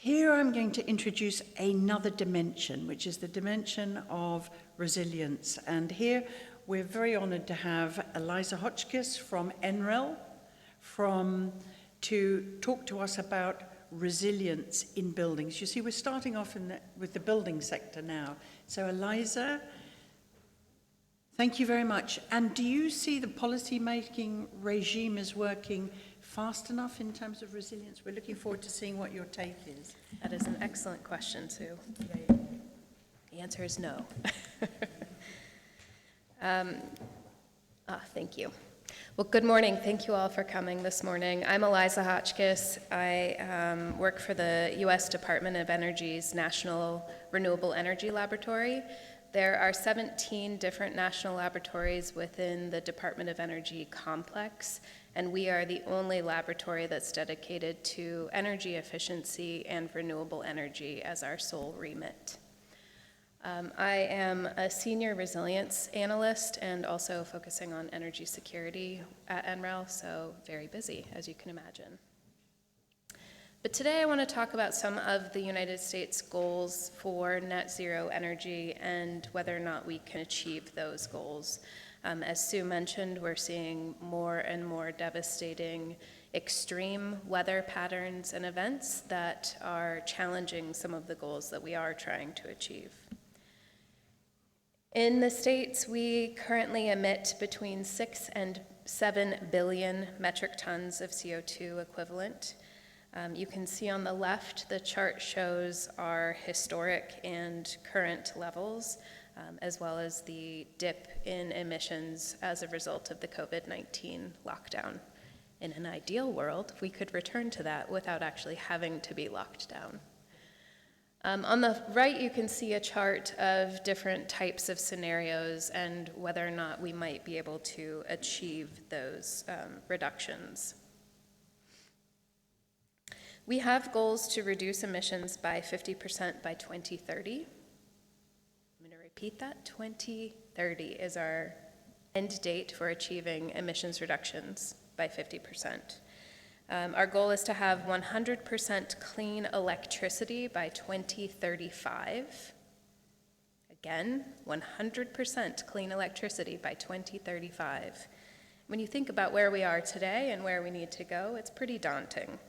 Here I'm going to introduce another dimension, which is the dimension of resilience. And here we're very honoured to have Eliza Hotchkiss from NREL to talk to us about resilience in buildings. You see, we're starting off with the building sector now. So Eliza, thank you very much. And do you see the policy-making regime is working fast enough in terms of resilience? We're looking forward to seeing what your take is. That is an excellent question, Sue. The answer is no. Thank you. Well, good morning. Thank you all for coming this morning. I'm Eliza Hotchkiss. I work for the U.S. Department of Energy's National Renewable Energy Laboratory. There are 17 different national laboratories within the Department of Energy complex, and we are the only laboratory that's dedicated to energy efficiency and renewable energy as our sole remit. I am a senior resilience analyst and also focusing on energy security at NREL, so very busy, as you can imagine. But today I want to talk about some of the United States goals for net zero energy and whether or not we can achieve those goals. As Sue mentioned, we're seeing more and more devastating extreme weather patterns and events that are challenging some of the goals that we are trying to achieve. In the States, we currently emit between 6 and 7 billion metric tons of CO2 equivalent. You can see on the left, the chart shows our historic and current levels, as well as the dip in emissions as a result of the COVID-19 lockdown. In an ideal world, we could return to that without actually having to be locked down. On the right, you can see a chart of different types of scenarios and whether or not we might be able to achieve those reductions. We have goals to reduce emissions by 50% by 2030. I'm going to repeat that. 2030 is our end date for achieving emissions reductions by 50%. Our goal is to have 100% clean electricity by 2035. Again, 100% clean electricity by 2035. When you think about where we are today and where we need to go, it's pretty daunting.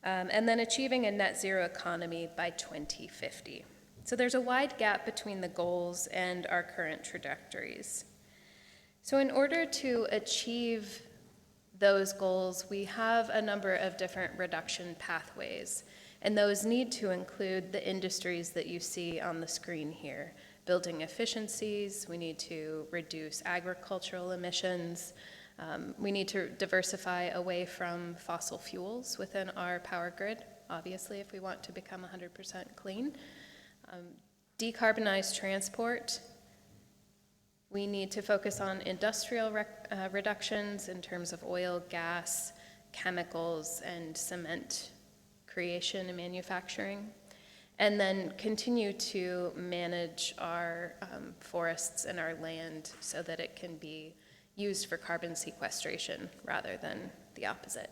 And then achieving a net zero economy by 2050. So there's a wide gap between the goals and our current trajectories. So in order to achieve those goals, we have a number of different reduction pathways, and those need to include the industries that you see on the screen here. Building efficiencies, we need to reduce agricultural emissions, we need to diversify away from fossil fuels within our power grid, obviously, if we want to become 100% clean. Decarbonize transport. We need to focus on industrial reductions in terms of oil, gas, chemicals, and cement creation and manufacturing. And then continue to manage our forests and our land so that it can be used for carbon sequestration rather than the opposite.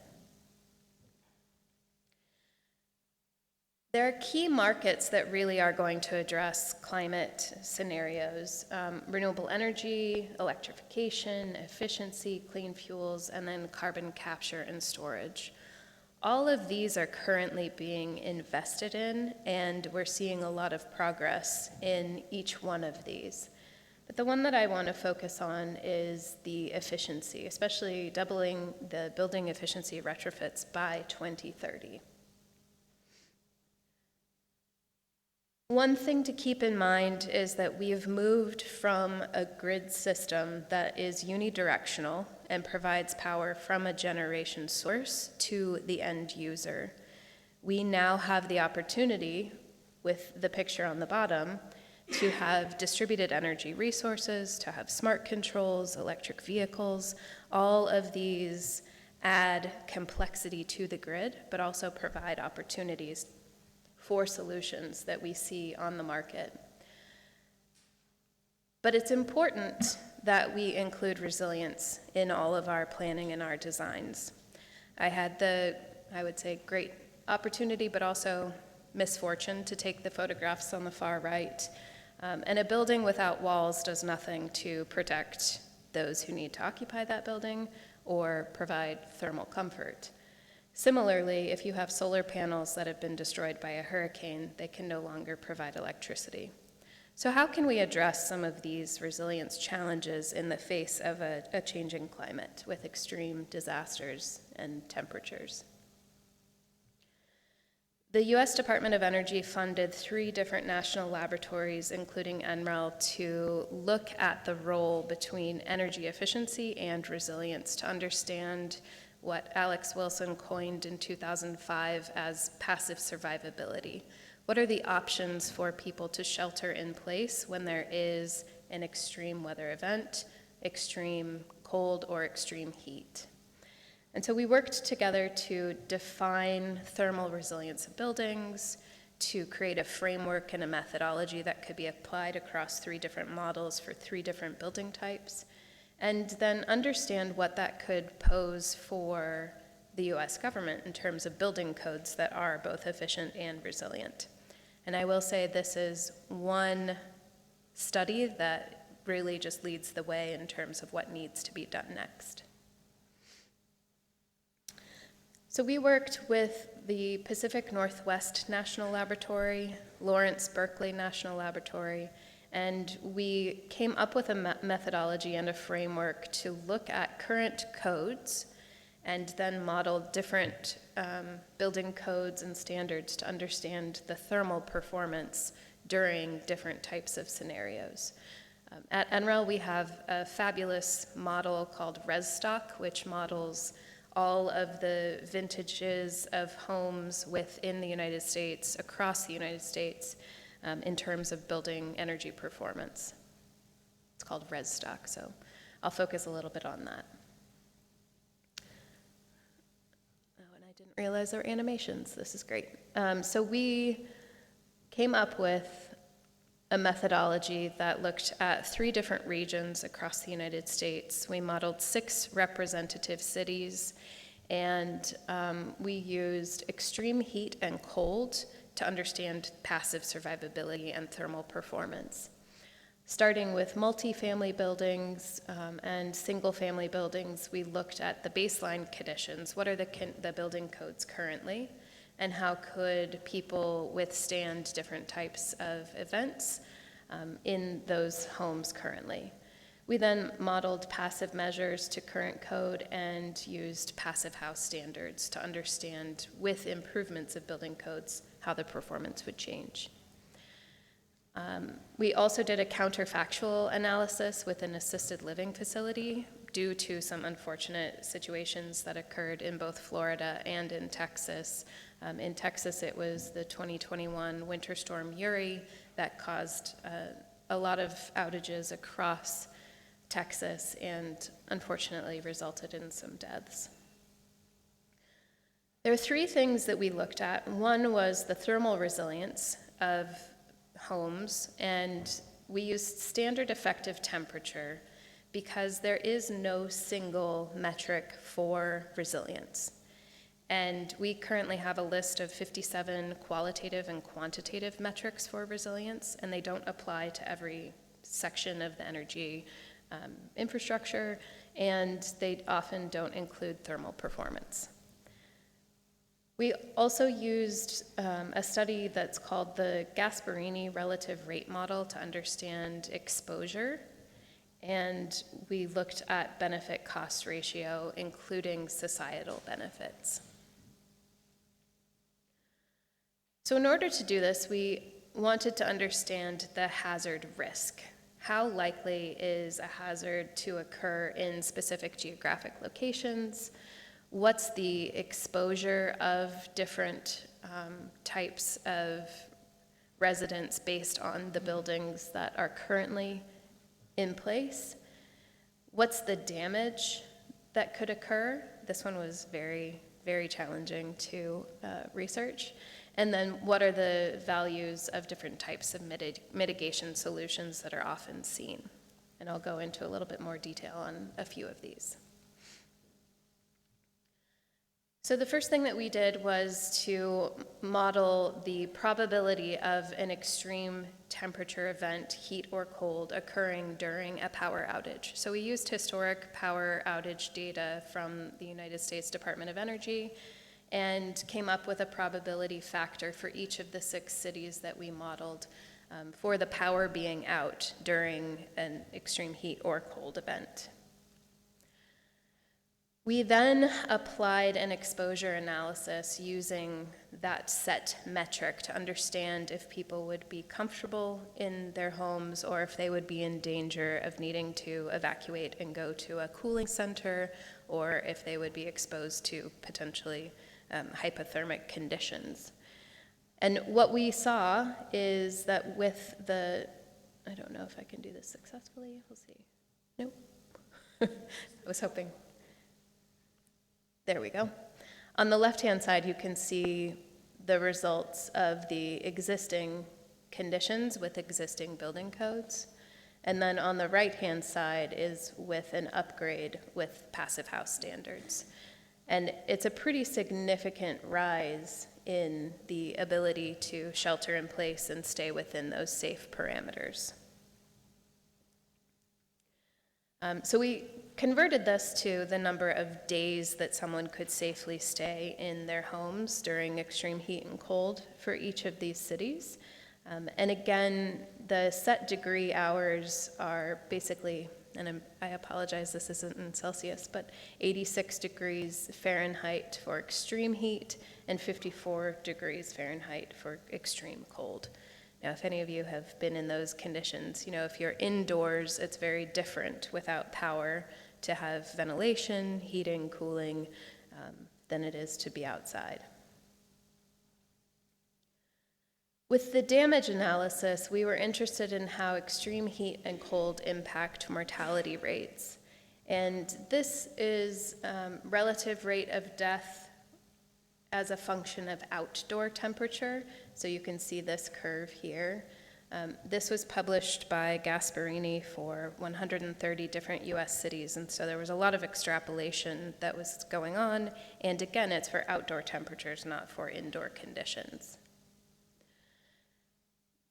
There are key markets that really are going to address climate scenarios: renewable energy, electrification, efficiency, clean fuels, and then carbon capture and storage. All of these are currently being invested in, and we're seeing a lot of progress in each one of these. But the one that I want to focus on is the efficiency, especially doubling the building efficiency retrofits by 2030. One thing to keep in mind is that we have moved from a grid system that is unidirectional and provides power from a generation source to the end user. We now have the opportunity, with the picture on the bottom, to have distributed energy resources, to have smart controls, electric vehicles. All of these add complexity to the grid, but also provide opportunities for solutions that we see on the market. But it's important that we include resilience in all of our planning and our designs. I had the, I would say, great opportunity, but also misfortune to take the photographs on the far right. And a building without walls does nothing to protect those who need to occupy that building or provide thermal comfort. Similarly, if you have solar panels that have been destroyed by a hurricane, they can no longer provide electricity. So how can we address some of these resilience challenges in the face of a changing climate with extreme disasters and temperatures? The U.S. Department of Energy funded 3 different national laboratories, including NREL, to look at the role between energy efficiency and resilience to understand what Alex Wilson coined in 2005 as passive survivability. What are the options for people to shelter in place when there is an extreme weather event, extreme cold, or extreme heat? And so we worked together to define thermal resilience of buildings, to create a framework and a methodology that could be applied across 3 different models for 3 different building types, and then understand what that could pose for the US government in terms of building codes that are both efficient and resilient. And I will say this is one study that really just leads the way in terms of what needs to be done next. So we worked with the Pacific Northwest National Laboratory, Lawrence Berkeley National Laboratory, and we came up with a methodology and a framework to look at current codes and then modeled different building codes and standards to understand the thermal performance during different types of scenarios. At NREL, we have a fabulous model called ResStock, which models all of the vintages of homes within the United States, across the United States, in terms of building energy performance. It's called ResStock, so I'll focus a little bit on that. Oh, and I didn't realize there were animations. This is great. So we came up with a methodology that looked at 3 different regions across the United States. We modeled 6 representative cities, and we used extreme heat and cold to understand passive survivability and thermal performance. Starting with multifamily buildings and single-family buildings, we looked at the baseline conditions. What are the building codes currently, and how could people withstand different types of events in those homes currently? We then modeled passive measures to current code and used passive house standards to understand, with improvements of building codes, how the performance would change. We also did a counterfactual analysis with an assisted living facility due to some unfortunate situations that occurred in both Florida and in Texas. In Texas, it was the 2021 Winter Storm Uri that caused a lot of outages across Texas and unfortunately resulted in some deaths. There are 3 things that we looked at. One was the thermal resilience of homes, and we used standard effective temperature because there is no single metric for resilience. And we currently have a list of 57 qualitative and quantitative metrics for resilience, and they don't apply to every section of the energy infrastructure, and they often don't include thermal performance. We also used a study that's called the Gasparini Relative Rate Model to understand exposure, and we looked at benefit-cost ratio, including societal benefits. So in order to do this, we wanted to understand the hazard risk. How likely is a hazard to occur in specific geographic locations? What's the exposure of different types of residents based on the buildings that are currently in place? What's the damage that could occur? This one was very, very challenging to research. And then what are the values of different types of mitigation solutions that are often seen? And I'll go into a little bit more detail on a few of these. So the first thing that we did was to model the probability of an extreme temperature event, heat or cold, occurring during a power outage. So we used historic power outage data from the United States Department of Energy and came up with a probability factor for each of the 6 cities that we modeled for the power being out during an extreme heat or cold event. We then applied an exposure analysis using that set metric to understand if people would be comfortable in their homes or if they would be in danger of needing to evacuate and go to a cooling center, or if they would be exposed to potentially hypothermic conditions. And what we saw is that with the, I don't know if I can do this successfully, we'll see. Nope. I was hoping. There we go. On the left-hand side, you can see the results of the existing conditions with existing building codes. And then on the right-hand side is with an upgrade with passive house standards. And it's a pretty significant rise in the ability to shelter in place and stay within those safe parameters. So we converted this to the number of days that someone could safely stay in their homes during extreme heat and cold for each of these cities. And again, the set degree hours are basically, and I apologize, this isn't in Celsius, but 86 degrees Fahrenheit for extreme heat and 54 degrees Fahrenheit for extreme cold. Now, if any of you have been in those conditions, if you're indoors, it's very different without power to have ventilation, heating, cooling, than it is to be outside. With the damage analysis, we were interested in how extreme heat and cold impact mortality rates. And this is relative rate of death as a function of outdoor temperature. So you can see this curve here. This was published by Gasparini for 130 different US cities, and so there was a lot of extrapolation that was going on, and again, it's for outdoor temperatures, not for indoor conditions.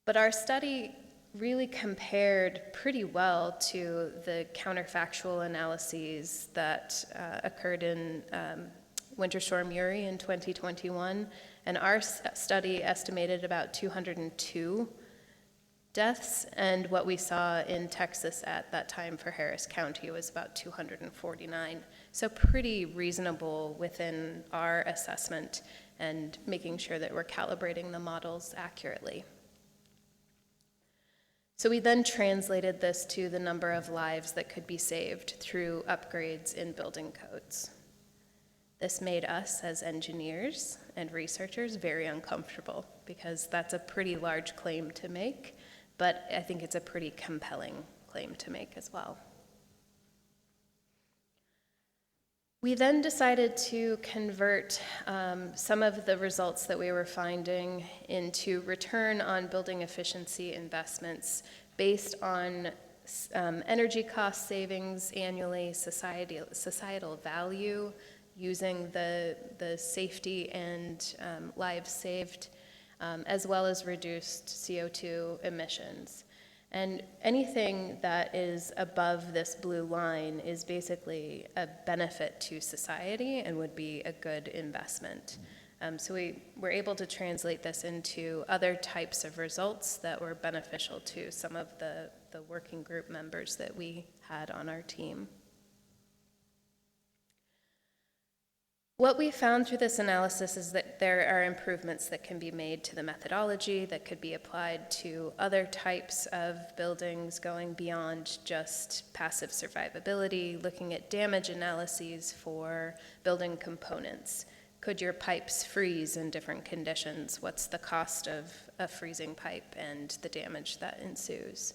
But our study really compared pretty well to the counterfactual analyses that occurred in Winter Storm Uri in 2021, and our study estimated about 202 deaths, and what we saw in Texas at that time for Harris County was about 249. So pretty reasonable within our assessment and making sure that we're calibrating the models accurately. So we then translated this to the number of lives that could be saved through upgrades in building codes. This made us as engineers and researchers very uncomfortable because that's a pretty large claim to make, but I think it's a pretty compelling claim to make as well. We then decided to convert some of the results that we were finding into return on building efficiency investments based on energy cost savings annually, societal value, using the safety and lives saved, as well as reduced CO2 emissions. And anything that is above this blue line is basically a benefit to society and would be a good investment. So we were able to translate this into other types of results that were beneficial to some of the working group members that we had on our team. What we found through this analysis is that there are improvements that can be made to the methodology that could be applied to other types of buildings going beyond just passive survivability, looking at damage analyses for building components. Could your pipes freeze in different conditions? What's the cost of a freezing pipe and the damage that ensues?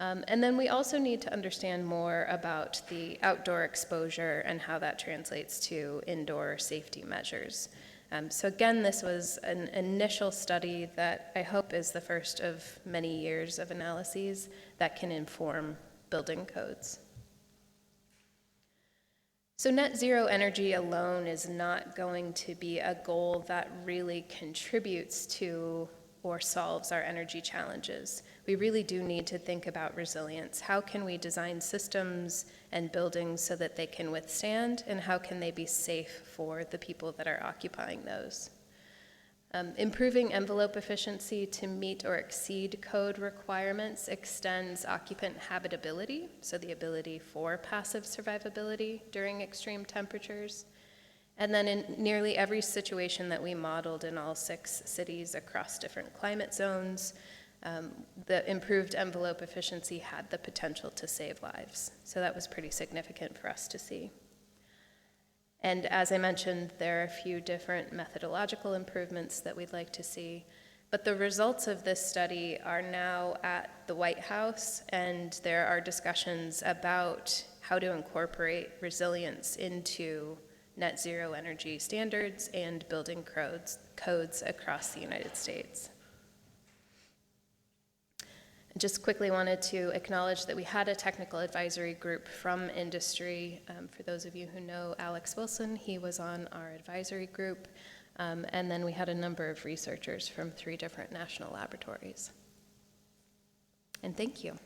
And then we also need to understand more about the outdoor exposure and how that translates to indoor safety measures. So again, this was an initial study that I hope is the first of many years of analyses that can inform building codes. So net zero energy alone is not going to be a goal that really contributes to or solves our energy challenges. We really do need to think about resilience. How can we design systems and buildings so that they can withstand, and how can they be safe for the people that are occupying those? Improving envelope efficiency to meet or exceed code requirements extends occupant habitability, so the ability for passive survivability during extreme temperatures. And then in nearly every situation that we modeled in all 6 cities across different climate zones, the improved envelope efficiency had the potential to save lives. So that was pretty significant for us to see. And as I mentioned, there are a few different methodological improvements that we'd like to see. But the results of this study are now at the White House, and there are discussions about how to incorporate resilience into net zero energy standards and building codes across the United States. I just quickly wanted to acknowledge that we had a technical advisory group from industry. For those of you who know Alex Wilson, he was on our advisory group. And then we had a number of researchers from 3 different national laboratories. And thank you.